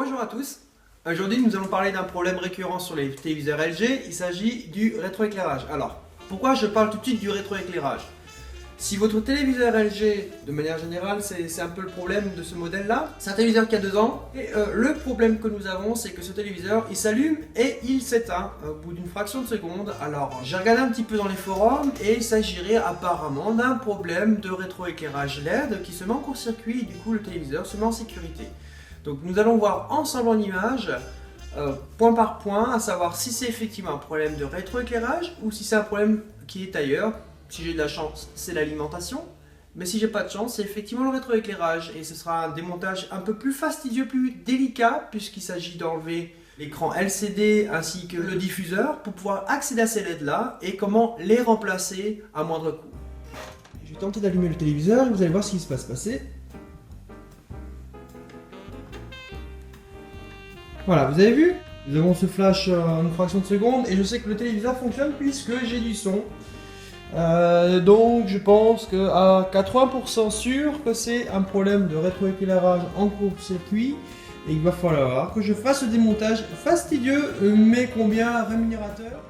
Bonjour à tous. Aujourd'hui, nous allons parler d'un problème récurrent sur les téléviseurs LG. Il s'agit du rétroéclairage. Alors, pourquoi je parle tout de suite du rétroéclairage? Si votre téléviseur LG, de manière générale, c'est un peu le problème de ce modèle-là, c'est un téléviseur qui a 2 ans. Et le problème que nous avons, c'est que ce téléviseur, il s'allume et il s'éteint au bout d'une fraction de seconde. Alors, j'ai regardé un petit peu dans les forums et il s'agirait apparemment d'un problème de rétroéclairage LED qui se met en court-circuit et du coup, le téléviseur se met en sécurité. Donc nous allons voir ensemble en image, point par point, à savoir si c'est effectivement un problème de rétroéclairage ou si c'est un problème qui est ailleurs. Si j'ai de la chance, c'est l'alimentation, mais si j'ai pas de chance, c'est effectivement le rétroéclairage. Et ce sera un démontage un peu plus fastidieux, plus délicat, puisqu'il s'agit d'enlever l'écran LCD ainsi que le diffuseur pour pouvoir accéder à ces LED là et comment les remplacer à moindre coût. Je vais tenter d'allumer le téléviseur et vous allez voir ce qui se passe passer. Voilà, vous avez vu? Nous avons ce flash en une fraction de seconde et je sais que le téléviseur fonctionne puisque j'ai du son. Donc je pense que à 80% sûr que c'est un problème de rétroéclairage en court-circuit et il va falloir que je fasse le démontage fastidieux mais combien rémunérateur.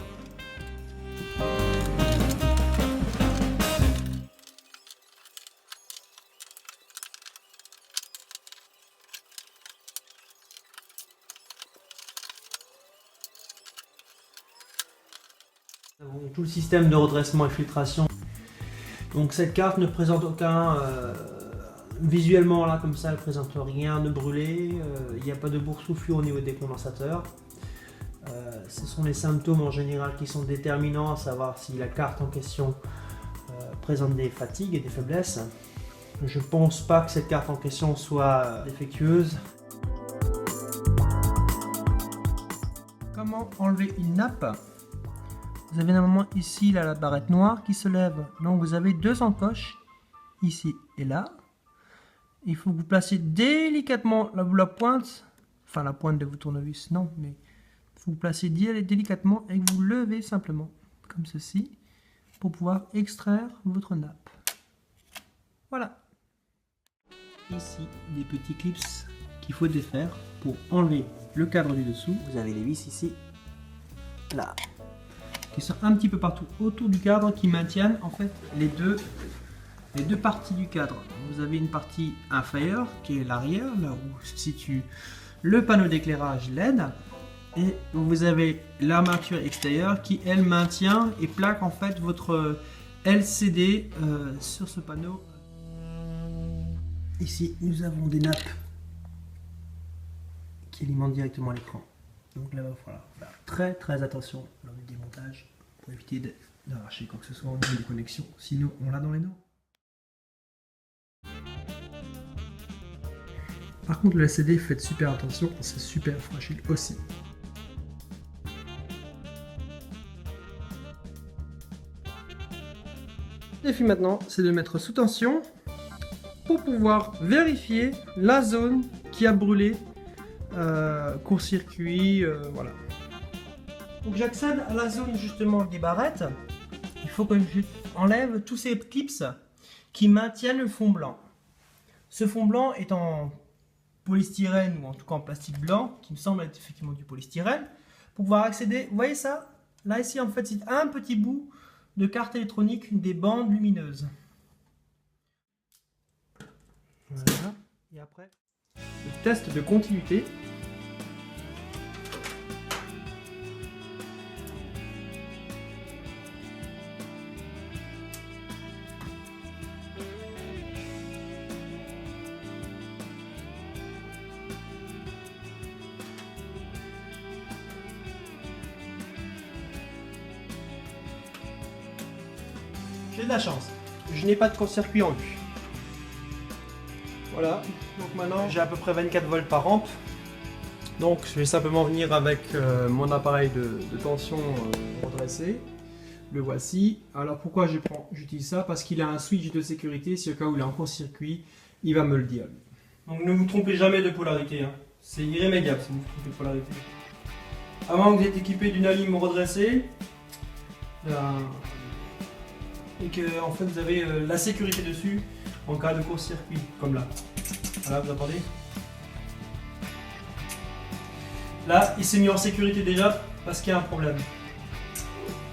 Nous avons tout le système de redressement et filtration. Donc cette carte ne présente aucun... visuellement là comme ça elle ne présente rien de brûlé. Il n'y a pas de boursouflure au niveau des condensateurs. Ce sont les symptômes en général qui sont déterminants, à savoir si la carte en question présente des fatigues et des faiblesses. Je pense pas que cette carte en question soit défectueuse. Comment enlever une nappe? Vous avez normalement ici là, la barrette noire qui se lève. Donc vous avez 2 encoches, ici et là. Il faut que vous placiez délicatement la pointe, enfin la pointe de vos tournevis, non, mais il faut que vous placiez délicatement et que vous levez simplement, comme ceci, pour pouvoir extraire votre nappe. Voilà. Ici, des petits clips qu'il faut défaire pour enlever le cadre du dessous. Vous avez les vis ici, là, qui sont un petit peu partout autour du cadre qui maintiennent en fait les deux parties du cadre. Vous avez une partie inférieure qui est l'arrière, là où se situe le panneau d'éclairage LED, et vous avez l'armature extérieure qui elle maintient et plaque en fait votre LCD sur ce panneau. Ici nous avons des nappes qui alimentent directement l'écran. Donc là, il va falloir faire très attention lors du démontage pour éviter d'arracher quoi que ce soit au niveau des connexions, sinon on l'a dans les dents. Par contre, le LCD, faites super attention, c'est super fragile aussi. Le défi maintenant, c'est de le mettre sous tension pour pouvoir vérifier la zone qui a brûlé. Court-circuit, voilà. Donc j'accède à la zone justement des barrettes. Il faut que j'enlève tous ces clips qui maintiennent le fond blanc. Ce fond blanc est en polystyrène ou en tout cas en plastique blanc, qui me semble être effectivement du polystyrène. Pour pouvoir accéder, vous voyez ça? Là ici en fait c'est un petit bout de carte électronique des bandes lumineuses. Voilà. Et après, le test de continuité. J'ai de la chance, je n'ai pas de court-circuit en vue. Voilà, donc maintenant j'ai à peu près 24 volts par amp. Donc je vais simplement venir avec mon appareil de tension redressé. Le voici. Alors pourquoi j'utilise ça? Parce qu'il a un switch de sécurité, si au cas où il est en court-circuit, il va me le dire. Donc ne vous trompez jamais de polarité, hein. C'est irrémédiable si vous vous trompez de polarité. À moins que vous êtes équipé d'une alim redressée, et que en fait vous avez la sécurité dessus en cas de court-circuit, comme là. Voilà, vous entendez? Là, il s'est mis en sécurité déjà parce qu'il y a un problème.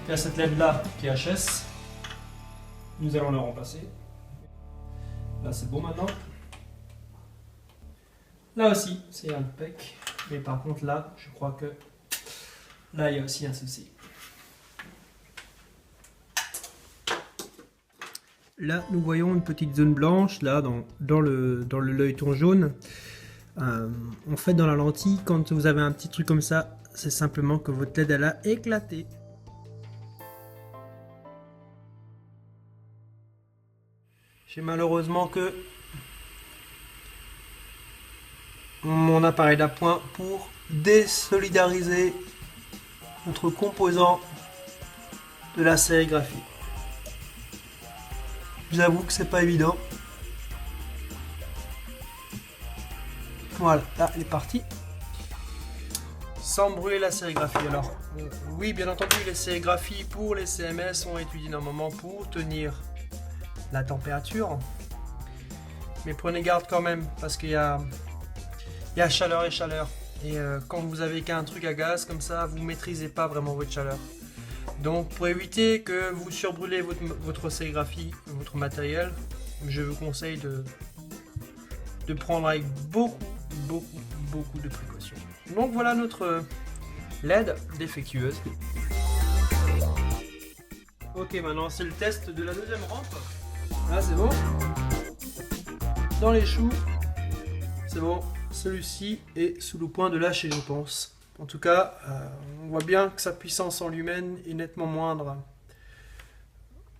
Il y a cette LED là qui est HS. Nous allons la remplacer. Là, c'est bon maintenant. Là aussi, c'est un PEC. Mais par contre, là, je crois que là, il y a aussi un souci. Là, nous voyons une petite zone blanche, là, dans le l'œilleton jaune. En fait, dans la lentille, quand vous avez un petit truc comme ça, c'est simplement que votre LED, elle a éclaté. J'ai malheureusement que mon appareil d'appoint pour désolidariser notre composant de la sérigraphie. J'avoue que c'est pas évident. Voilà, là, elle est partie. Sans brûler la sérigraphie. Alors, oui, bien entendu, les sérigraphies pour les CMS sont étudiées normalement pour tenir la température. Mais prenez garde quand même, parce qu'il y a chaleur et chaleur. Et quand vous avez qu'un truc à gaz comme ça, vous ne maîtrisez pas vraiment votre chaleur. Donc pour éviter que vous surbrûlez votre sérigraphie, votre matériel, je vous conseille de prendre avec beaucoup de précautions. Donc voilà notre LED défectueuse. Ok, maintenant c'est le test de la deuxième rampe. Là c'est bon. Dans les choux, c'est bon. Celui-ci est sous le point de lâcher, je pense. En tout cas, on voit bien que sa puissance en lumens est nettement moindre.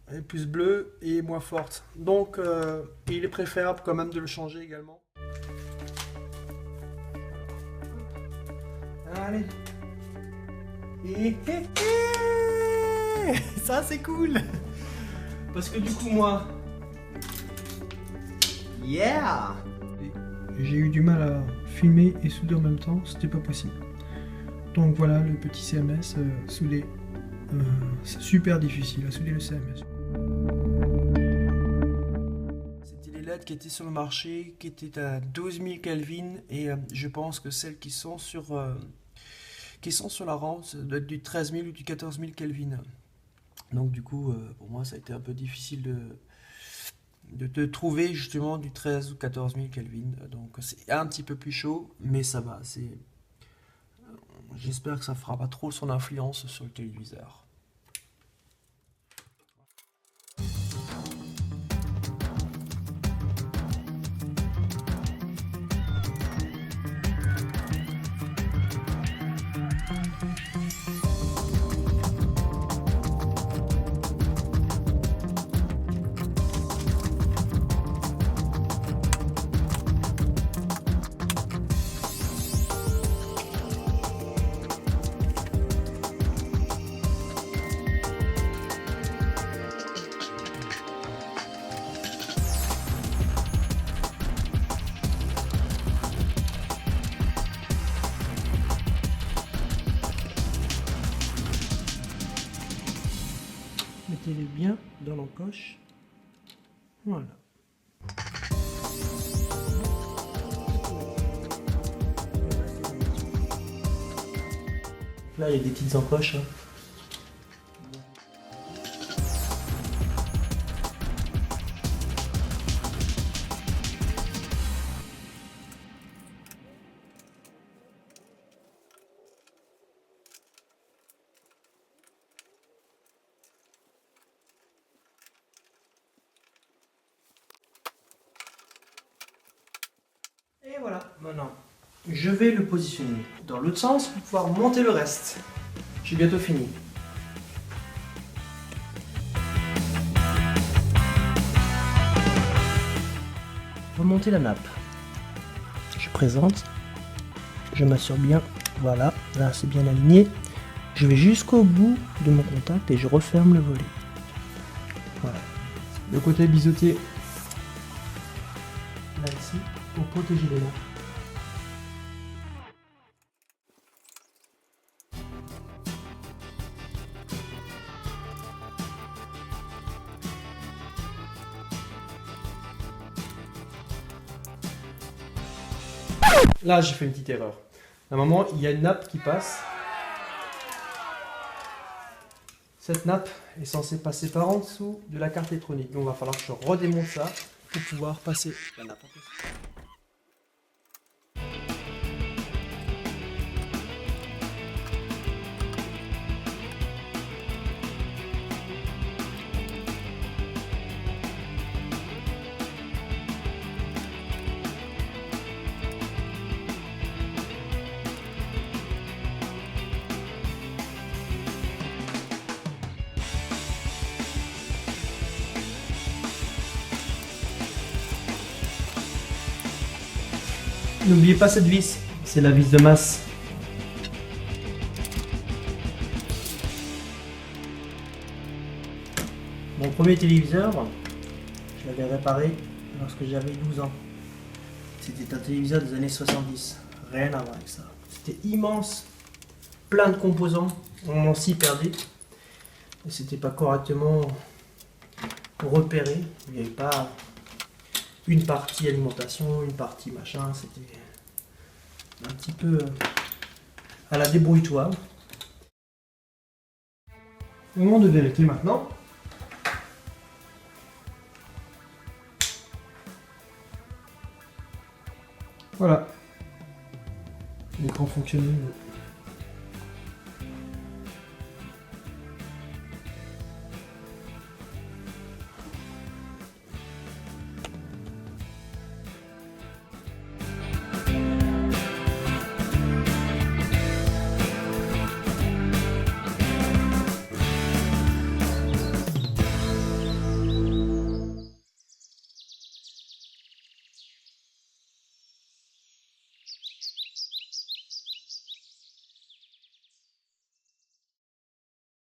Elle est plus bleue et moins forte. Donc, il est préférable quand même de le changer également. Allez. Ça, c'est cool. Parce que du coup, moi... Yeah! J'ai eu du mal à filmer et souder en même temps, c'était pas possible. Donc voilà le petit CMS soudé. C'est super difficile à souder le CMS. C'était les LED qui étaient sur le marché, qui étaient à 12 000 Kelvin et je pense que celles qui sont sur la rampe, ça doit être du 13 000 ou du 14 000 Kelvin. Donc du coup, pour moi, ça a été un peu difficile de trouver justement du 13 ou 14 000 Kelvin. Donc c'est un petit peu plus chaud, mais ça va. J'espère que ça fera pas trop son influence sur le téléviseur. Mettez-les bien dans l'encoche. Voilà. Là, il y a des petites encoches. Hein. Et voilà, maintenant, je vais le positionner dans l'autre sens pour pouvoir monter le reste. J'ai bientôt fini. Remonter la nappe. Je présente, je m'assure bien, voilà, là c'est bien aligné. Je vais jusqu'au bout de mon contact et je referme le volet. Voilà. Le côté biseauté, là ici, pour protéger les lampes. Là, j'ai fait une petite erreur. À un moment, il y a une nappe qui passe. Cette nappe est censée passer par en dessous de la carte électronique. Donc il va falloir que je redémonte ça pour pouvoir passer la nappe. N'oubliez pas cette vis, c'est la vis de masse. Mon premier téléviseur, je l'avais réparé lorsque j'avais 12 ans. C'était un téléviseur des années 70, rien à voir avec ça. C'était immense, plein de composants, on s'y perdait. Et c'était pas correctement repéré, il n'y avait pas une partie alimentation, une partie machin, c'était un petit peu à la débrouille-toi. Au moment de vérifier maintenant. Voilà. L'écran fonctionne mieux.